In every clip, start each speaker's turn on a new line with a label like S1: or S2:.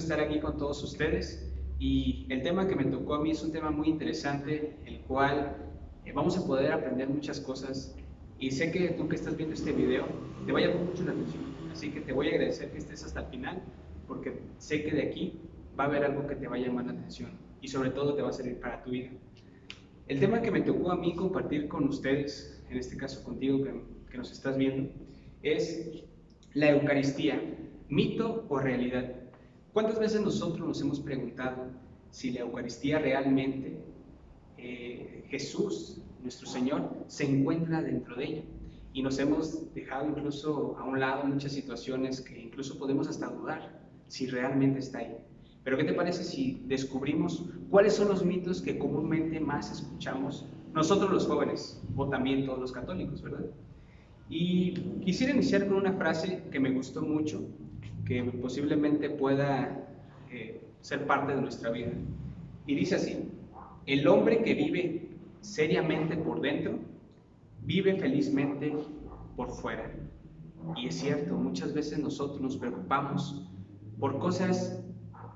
S1: estar aquí con todos ustedes y el tema que me tocó a mí es un tema muy interesante, el cual vamos a poder aprender muchas cosas y sé que tú que estás viendo este video te va a llamar mucho la atención, así que te voy a agradecer que estés hasta el final porque sé que de aquí va a haber algo que te va a llamar la atención y sobre todo te va a servir para tu vida. El tema que me tocó a mí compartir con ustedes, en este caso contigo que nos estás viendo, es la Eucaristía, mito o realidad. ¿Cuántas veces nosotros nos hemos preguntado si la Eucaristía realmente, Jesús, nuestro Señor, se encuentra dentro de ella? Y nos hemos dejado incluso a un lado muchas situaciones que incluso podemos hasta dudar si realmente está ahí. Pero ¿qué te parece si descubrimos cuáles son los mitos que comúnmente más escuchamos nosotros los jóvenes o también todos los católicos, ¿verdad? Y quisiera iniciar con una frase que me gustó mucho, que posiblemente pueda ser parte de nuestra vida. Y dice así: el hombre que vive seriamente por dentro, vive felizmente por fuera. Y es cierto, muchas veces nosotros nos preocupamos por cosas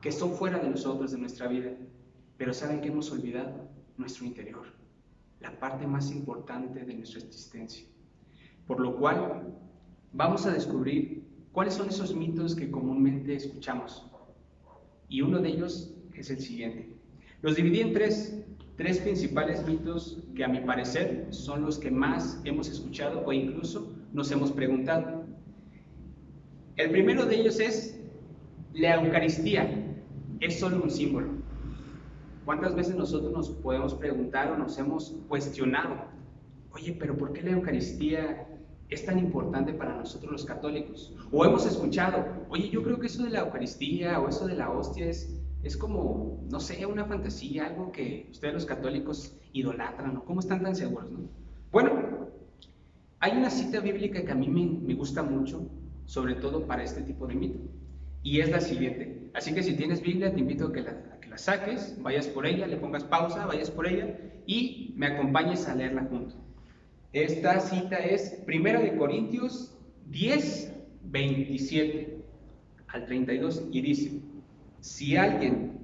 S1: que son fuera de nosotros, de nuestra vida, pero ¿saben qué hemos olvidado? Nuestro interior, la parte más importante de nuestra existencia. Por lo cual, vamos a descubrir cuáles son esos mitos que comúnmente escuchamos. Y uno de ellos es el siguiente. Los dividí en tres principales mitos que a mi parecer son los que más hemos escuchado o incluso nos hemos preguntado. El primero de ellos es: la Eucaristía es solo un símbolo. ¿Cuántas veces nosotros nos podemos preguntar o nos hemos cuestionado: oye, pero ¿por qué la Eucaristía es tan importante para nosotros los católicos? O hemos escuchado: oye, yo creo que eso de la Eucaristía o eso de la hostia es como, no sé, una fantasía, algo que ustedes los católicos idolatran, ¿no? ¿Cómo están tan seguros, no? Bueno, hay una cita bíblica que a mí me gusta mucho, sobre todo para este tipo de mito, y es la siguiente. Así que si tienes Biblia, te invito a que la saques, vayas por ella, le pongas pausa, vayas por ella y me acompañes a leerla junto. Esta cita es 1 Corintios 10, 27 al 32 y dice: si alguien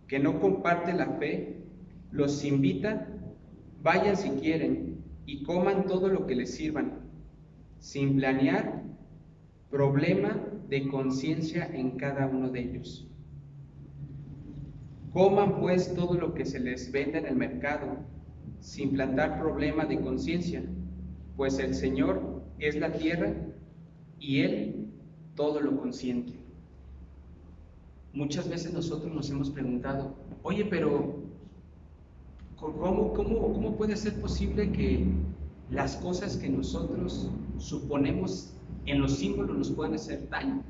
S1: que no comparte la fe los invita, vayan si quieren y coman todo lo que les sirvan, sin planear problema de conciencia en cada uno de ellos. Coman pues todo lo que se les venda en el mercado, sin plantar problema de conciencia, pues el Señor es la tierra y Él todo lo consiente. Muchas veces nosotros nos hemos preguntado: oye, pero ¿cómo puede ser posible que las cosas que nosotros suponemos en los símbolos nos puedan hacer daño?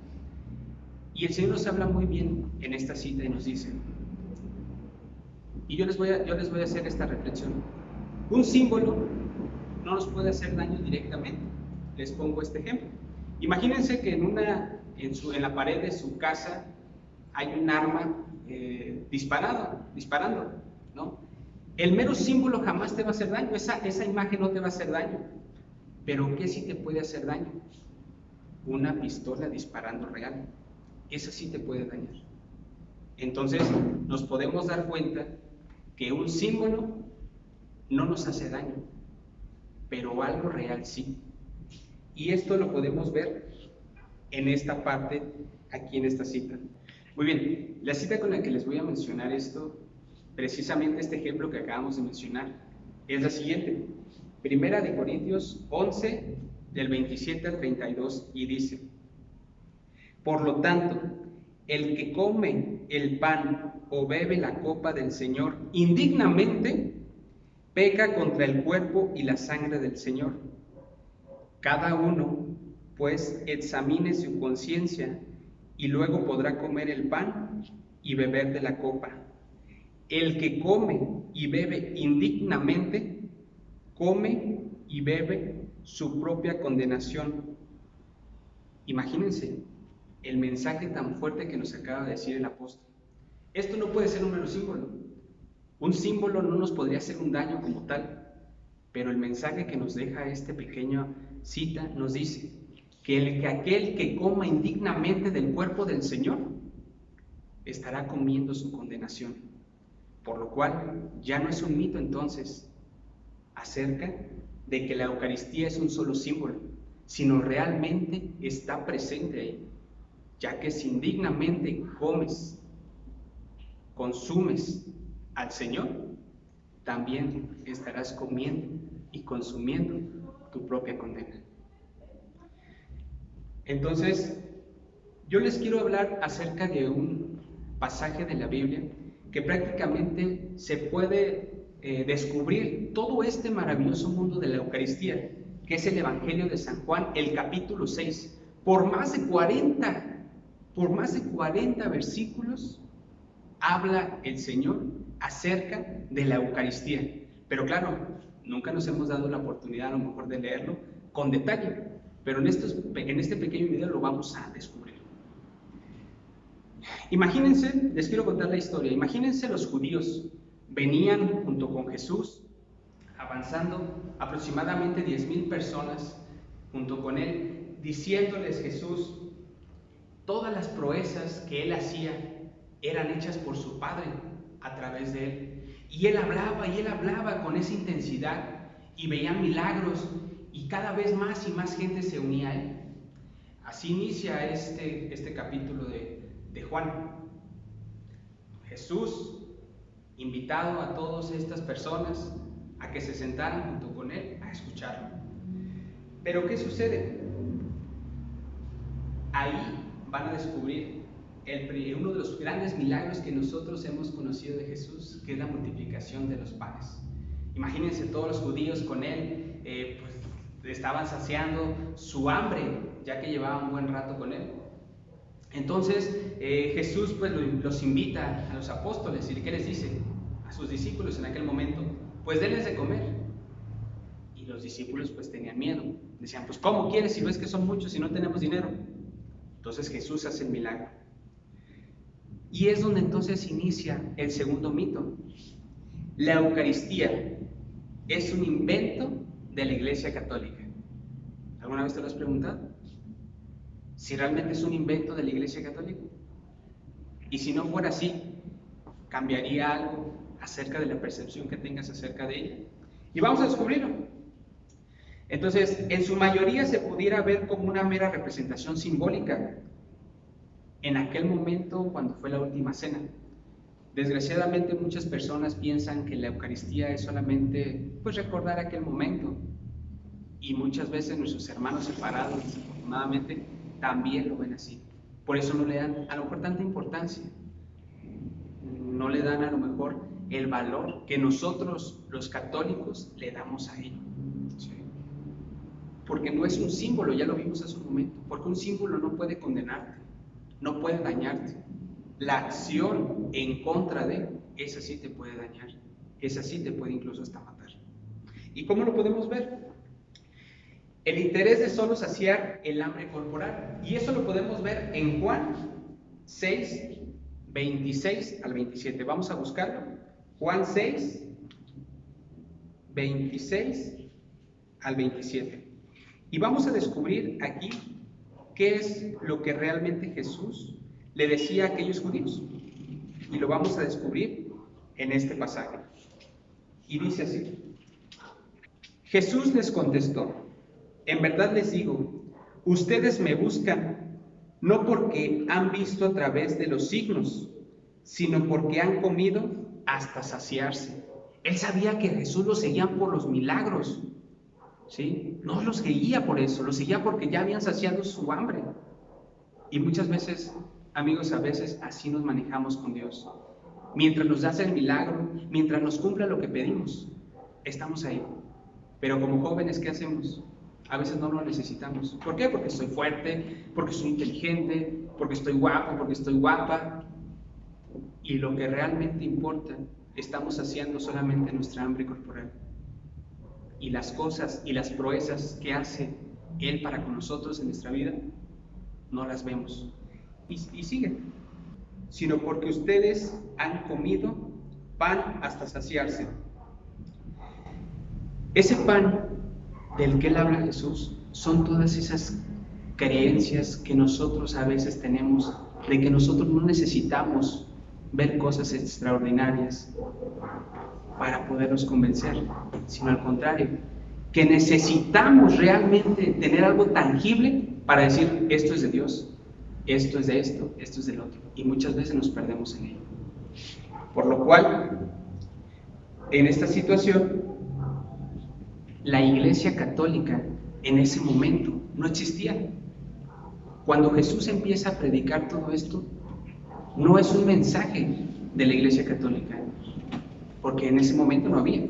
S1: Y el Señor nos habla muy bien en esta cita y nos dice, y yo les voy a hacer esta reflexión: un símbolo no nos puede hacer daño directamente. Les pongo este ejemplo. Imagínense que en la pared de su casa hay un arma disparando, ¿no? El mero símbolo jamás te va a hacer daño, esa imagen no te va a hacer daño. Pero ¿qué sí te puede hacer daño? Una pistola disparando real. Esa sí te puede dañar. Entonces nos podemos dar cuenta que un símbolo no nos hace daño, pero algo real sí. Y esto lo podemos ver en esta parte, aquí en esta cita. Muy bien, la cita con la que les voy a mencionar esto, precisamente este ejemplo que acabamos de mencionar, es la siguiente. 1 Corintios 11, del 27 al 32, y dice: por lo tanto, el que come el pan o bebe la copa del Señor indignamente, peca contra el cuerpo y la sangre del Señor. Cada uno, pues, examine su conciencia y luego podrá comer el pan y beber de la copa. El que come y bebe indignamente, come y bebe su propia condenación. Imagínense el mensaje tan fuerte que nos acaba de decir el apóstol. Esto no puede ser un mero símbolo. Un símbolo no nos podría hacer un daño como tal, pero el mensaje que nos deja esta pequeña cita nos dice que aquel que coma indignamente del cuerpo del Señor, estará comiendo su condenación. Por lo cual, ya no es un mito entonces acerca de que la Eucaristía es un solo símbolo, sino realmente está presente ahí, ya que si indignamente comes, consumes al Señor, también estarás comiendo y consumiendo tu propia condena. Entonces, yo les quiero hablar acerca de un pasaje de la Biblia que prácticamente se puede descubrir todo este maravilloso mundo de la Eucaristía, que es el Evangelio de San Juan, el capítulo 6. Por más de 40 versículos habla el Señor acerca de la Eucaristía. Pero claro, nunca nos hemos dado la oportunidad a lo mejor de leerlo con detalle, pero en este pequeño video lo vamos a descubrir. Imagínense, les quiero contar la historia. Imagínense, los judíos venían junto con Jesús, avanzando aproximadamente 10,000 personas junto con él, diciéndoles Jesús, todas las proezas que él hacía eran hechas por su Padre a través de él. Y él hablaba con esa intensidad, y veían milagros, y cada vez más y más gente se unía a él. Así inicia este capítulo de Juan. Jesús, invitado a todas estas personas a que se sentaran junto con él a escucharlo. Pero ¿qué sucede? Ahí van a descubrir uno de los grandes milagros que nosotros hemos conocido de Jesús, que es la multiplicación de los panes. Imagínense, todos los judíos con él, pues estaban saciando su hambre, ya que llevaban un buen rato con él. Entonces Jesús pues los invita a los apóstoles, y ¿qué les dice? A sus discípulos en aquel momento, pues denles de comer. Y los discípulos pues tenían miedo, decían, pues ¿cómo quieres si ves que son muchos y no tenemos dinero? Entonces Jesús hace el milagro. Y es donde entonces inicia el segundo mito. La Eucaristía es un invento de la Iglesia Católica. ¿Alguna vez te lo has preguntado? Si realmente es un invento de la Iglesia Católica. Y si no fuera así, ¿cambiaría algo acerca de la percepción que tengas acerca de ella? Y vamos a descubrirlo. Entonces, en su mayoría se pudiera ver como una mera representación simbólica en aquel momento cuando fue la última cena. Desgraciadamente muchas personas piensan que la Eucaristía es solamente pues recordar aquel momento, y muchas veces nuestros hermanos separados, desafortunadamente, también lo ven así. Por eso no le dan a lo mejor tanta importancia, no le dan a lo mejor el valor que nosotros los católicos le damos a ello. ¿Sí? Porque no es un símbolo, ya lo vimos hace un momento, porque un símbolo no puede condenarte, no puede dañarte. La acción en contra de, esa sí te puede dañar, esa sí te puede incluso hasta matar. ¿Y cómo lo podemos ver? El interés de solo saciar el hambre corporal. Y eso lo podemos ver en Juan 6, 26 al 27. Vamos a buscarlo. Juan 6, 26 al 27. Y vamos a descubrir aquí qué es lo que realmente Jesús le decía a aquellos judíos. Y lo vamos a descubrir en este pasaje. Y dice así: Jesús les contestó: en verdad les digo, ustedes me buscan no porque han visto a través de los signos, sino porque han comido hasta saciarse. Él sabía que Jesús lo seguían por los milagros, ¿sí? No los seguía por eso, los seguía porque ya habían saciado su hambre. Y muchas veces, amigos, a veces así nos manejamos con Dios. Mientras nos hace el milagro, mientras nos cumpla lo que pedimos, estamos ahí. Pero como jóvenes, ¿qué hacemos? A veces no lo necesitamos. ¿Por qué? Porque soy fuerte, porque soy inteligente, porque estoy guapo, porque estoy guapa. Y lo que realmente importa, estamos saciando solamente nuestra hambre corporal. Y las cosas y las proezas que hace Él para con nosotros en nuestra vida, no las vemos. Y siguen. Sino porque ustedes han comido pan hasta saciarse. Ese pan del que Él habla Jesús son todas esas creencias que nosotros a veces tenemos de que nosotros no necesitamos ver cosas extraordinarias para podernos convencer, sino al contrario, que necesitamos realmente tener algo tangible para decir, esto es de Dios, esto es de esto, esto es del otro, y muchas veces nos perdemos en ello. Por lo cual, en esta situación, la Iglesia Católica en ese momento no existía. Cuando Jesús empieza a predicar todo esto, no es un mensaje de la Iglesia Católica, porque en ese momento no había.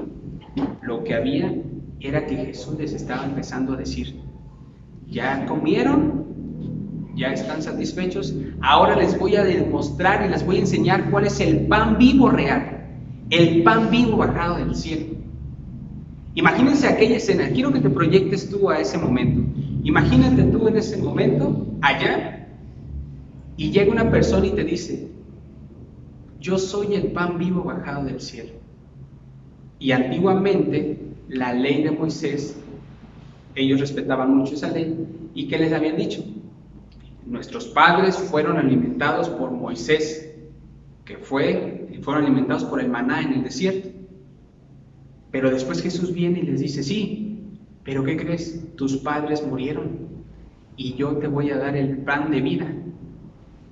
S1: Lo que había era que Jesús les estaba empezando a decir, ya comieron, ya están satisfechos, ahora les voy a demostrar y les voy a enseñar cuál es el pan vivo real, el pan vivo bajado del cielo. Imagínense aquella escena, quiero que te proyectes tú a ese momento. Imagínate tú en ese momento, allá, y llega una persona y te dice, yo soy el pan vivo bajado del cielo. Y antiguamente, la ley de Moisés, ellos respetaban mucho esa ley, ¿y qué les habían dicho? Nuestros padres fueron alimentados por Moisés, fueron alimentados por el maná en el desierto. Pero después Jesús viene y les dice, sí, pero ¿qué crees? Tus padres murieron y yo te voy a dar el pan de vida,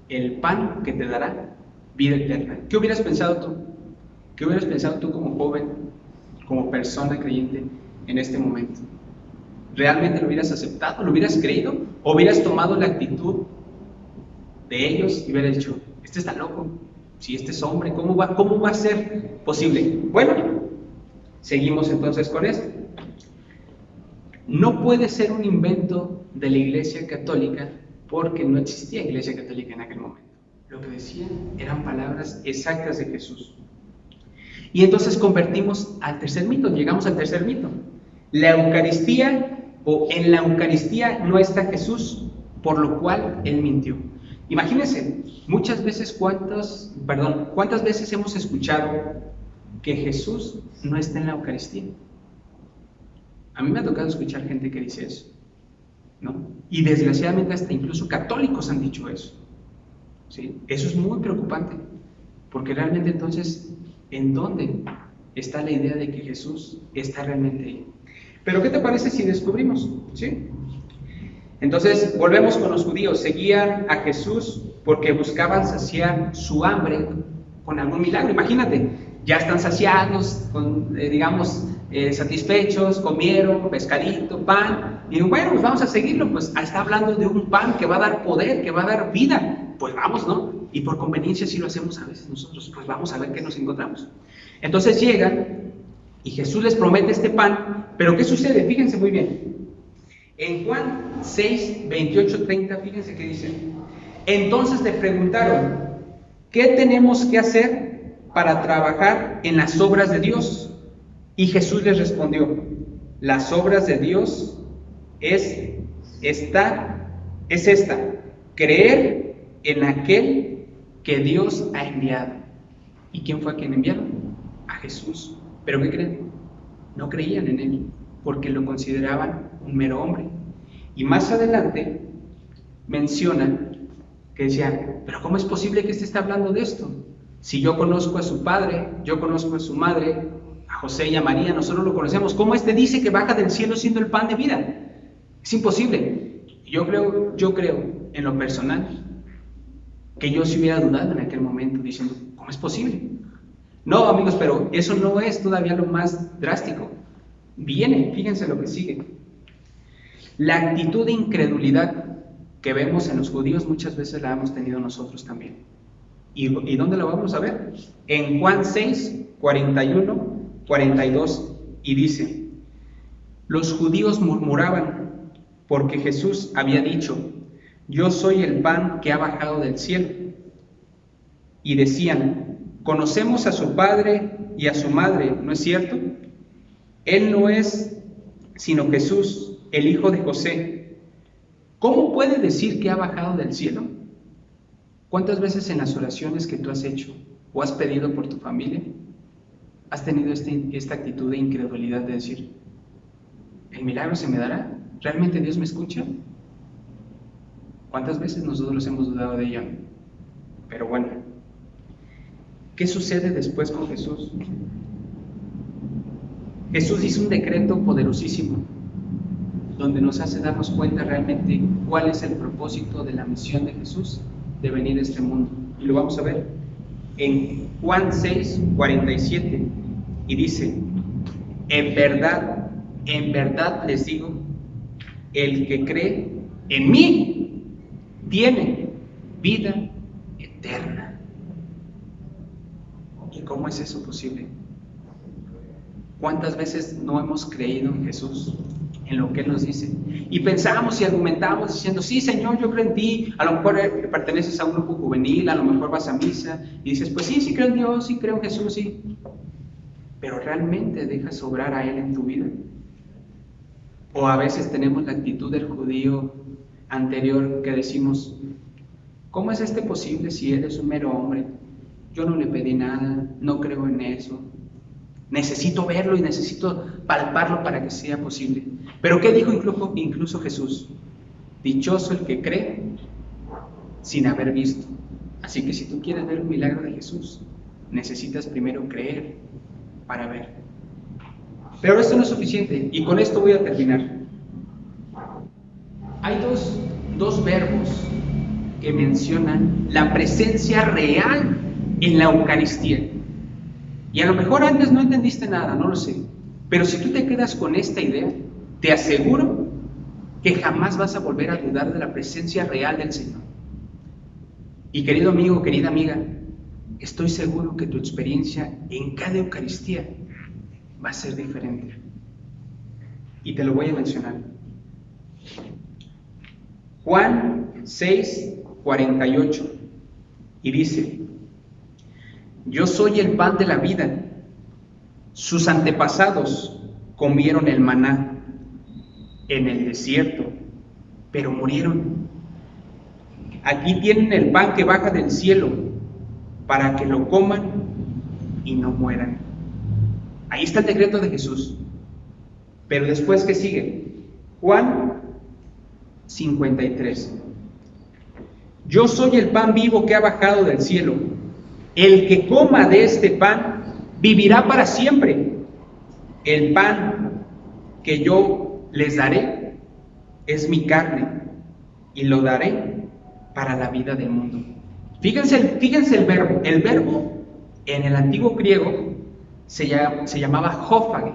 S1: el pan que te dará vida eterna. ¿Qué hubieras pensado tú? ¿Qué hubieras pensado tú como joven, como persona creyente en este momento? ¿Realmente lo hubieras aceptado? ¿Lo hubieras creído? ¿O hubieras tomado la actitud de ellos y hubieras dicho, este está loco? Si este es hombre, ¿cómo va a ser posible? Bueno, seguimos entonces con esto. No puede ser un invento de la Iglesia Católica porque no existía Iglesia Católica en aquel momento. Lo que decían eran palabras exactas de Jesús. Y entonces convertimos al tercer mito, llegamos al tercer mito. La Eucaristía, o en la Eucaristía no está Jesús, por lo cual Él mintió. Imagínense, ¿cuántas veces hemos escuchado que Jesús no está en la Eucaristía? A mí me ha tocado escuchar gente que dice eso, ¿no? Y desgraciadamente hasta incluso católicos han dicho eso, ¿sí? Eso es muy preocupante, porque realmente entonces, ¿en dónde está la idea de que Jesús está realmente ahí? Pero ¿qué te parece si descubrimos? ¿Sí? Entonces, volvemos con los judíos. Seguían a Jesús porque buscaban saciar su hambre con algún milagro. Imagínate, ya están saciados, satisfechos, comieron pescadito, pan, y bueno, pues vamos a seguirlo, pues está hablando de un pan que va a dar poder, que va a dar vida, pues vamos, ¿no? Y por conveniencia sí lo hacemos a veces nosotros, pues vamos a ver qué nos encontramos. Entonces llegan y Jesús les promete este pan, pero ¿qué sucede? Fíjense muy bien. En Juan 6, 28, 30, fíjense qué dice. Entonces le preguntaron, ¿qué tenemos que hacer para trabajar en las obras de Dios? Y Jesús les respondió, las obras de Dios es esta, creer en aquel que Dios ha enviado. ¿Y quién fue a quien enviaron? A Jesús. ¿Pero qué creen? No creían en él, porque lo consideraban un mero hombre. Y más adelante menciona que decían, pero ¿cómo es posible que este esté hablando de esto? Si yo conozco a su padre, yo conozco a su madre, a José y a María, nosotros lo conocemos. ¿Cómo este dice que baja del cielo siendo el pan de vida? Es imposible. Yo creo en lo personal que yo sí hubiera dudado en aquel momento diciendo, ¿cómo es posible? No, amigos, pero eso no es todavía lo más drástico. Viene, fíjense lo que sigue. La actitud de incredulidad que vemos en los judíos muchas veces la hemos tenido nosotros también. ¿Y dónde la vamos a ver? En Juan 6, 41, 42, y dice, los judíos murmuraban porque Jesús había dicho, yo soy el pan que ha bajado del cielo. Y decían, conocemos a su padre y a su madre, ¿no es cierto? Él no es sino Jesús, el hijo de José. ¿Cómo puede decir que ha bajado del cielo? ¿Cuántas veces en las oraciones que tú has hecho o has pedido por tu familia, has tenido esta actitud de incredulidad de decir, ¿el milagro se me dará? ¿Realmente Dios me escucha? ¿Cuántas veces nosotros hemos dudado de ello? Pero bueno, ¿qué sucede después con Jesús? Jesús hizo un decreto poderosísimo donde nos hace darnos cuenta realmente cuál es el propósito de la misión de Jesús de venir a este mundo. Y lo vamos a ver en Juan 6:47, y dice: en verdad les digo, el que cree en mí tiene vida eterna. ¿Y cómo es eso posible? ¿Cuántas veces no hemos creído en Jesús, en lo que Él nos dice? Y pensamos y argumentamos diciendo: sí, Señor, yo creo en ti. A lo mejor perteneces a un grupo juvenil, a lo mejor vas a misa y dices: pues sí, sí creo en Dios, sí creo en Jesús, sí. Pero ¿realmente dejas obrar a Él en tu vida? O a veces tenemos la actitud del judío anterior que decimos: ¿cómo es posible si Él es un mero hombre? Yo no le pedí nada, no creo en eso. Necesito verlo y necesito palparlo para que sea posible. Pero ¿qué dijo incluso Jesús? Dichoso el que cree sin haber visto. Así que si tú quieres ver un milagro de Jesús, necesitas primero creer para ver. Pero esto no es suficiente, y con esto voy a terminar. Hay dos verbos que mencionan la presencia real en la Eucaristía. Y a lo mejor antes no entendiste nada, no lo sé. Pero si tú te quedas con esta idea, te aseguro que jamás vas a volver a dudar de la presencia real del Señor. Y querido amigo, querida amiga, estoy seguro que tu experiencia en cada Eucaristía va a ser diferente. Y te lo voy a mencionar. Juan 6:48, y dice: yo soy el pan de la vida. Sus antepasados comieron el maná en el desierto, pero murieron. Aquí tienen el pan que baja del cielo, para que lo coman y no mueran. Ahí está el decreto de Jesús. Pero después, ¿qué sigue? Juan 53. Yo soy el pan vivo que ha bajado del cielo. El que coma de este pan vivirá para siempre. El pan que yo les daré es mi carne, y lo daré para la vida del mundo. Fíjense el verbo. El verbo en el antiguo griego se llamaba jófage.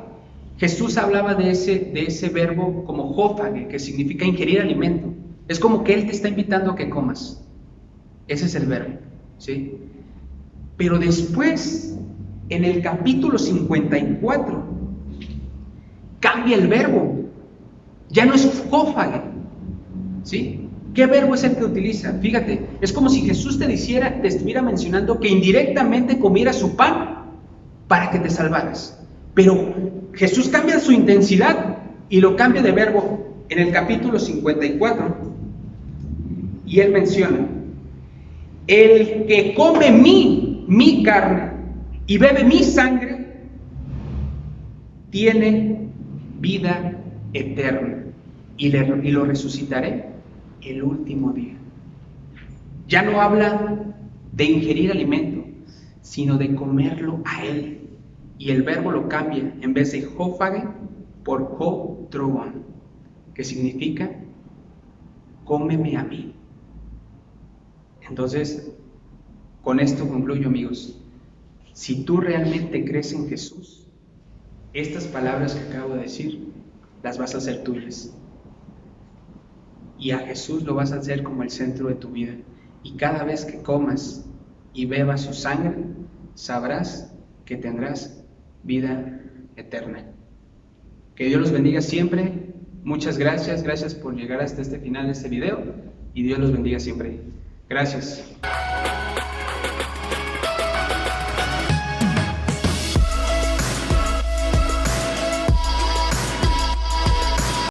S1: Jesús hablaba de ese verbo como jófage, que significa ingerir alimento. Es como que Él te está invitando a que comas. Ese es el verbo, ¿sí? Pero después, en el capítulo 54, cambia el verbo. Ya no es jófage, ¿sí? ¿Qué verbo es el que utiliza? Fíjate, es como si Jesús te estuviera mencionando que indirectamente comieras su pan para que te salvaras. Pero Jesús cambia su intensidad y lo cambia de verbo en el capítulo 54. Y Él menciona: el que come mi carne y bebe mi sangre tiene vida eterna, y lo resucitaré el último día. Ya no habla de ingerir alimento, sino de comerlo a Él. Y el verbo lo cambia, en vez de jófage, por jotrogón, que significa cómeme a mí. Entonces, con esto concluyo, amigos. Si tú realmente crees en Jesús, estas palabras que acabo de decir las vas a hacer tuyas. Y a Jesús lo vas a hacer como el centro de tu vida. Y cada vez que comas y bebas su sangre, sabrás que tendrás vida eterna. Que Dios los bendiga siempre. Muchas gracias. Gracias por llegar hasta este final de este video. Y Dios los bendiga siempre. Gracias.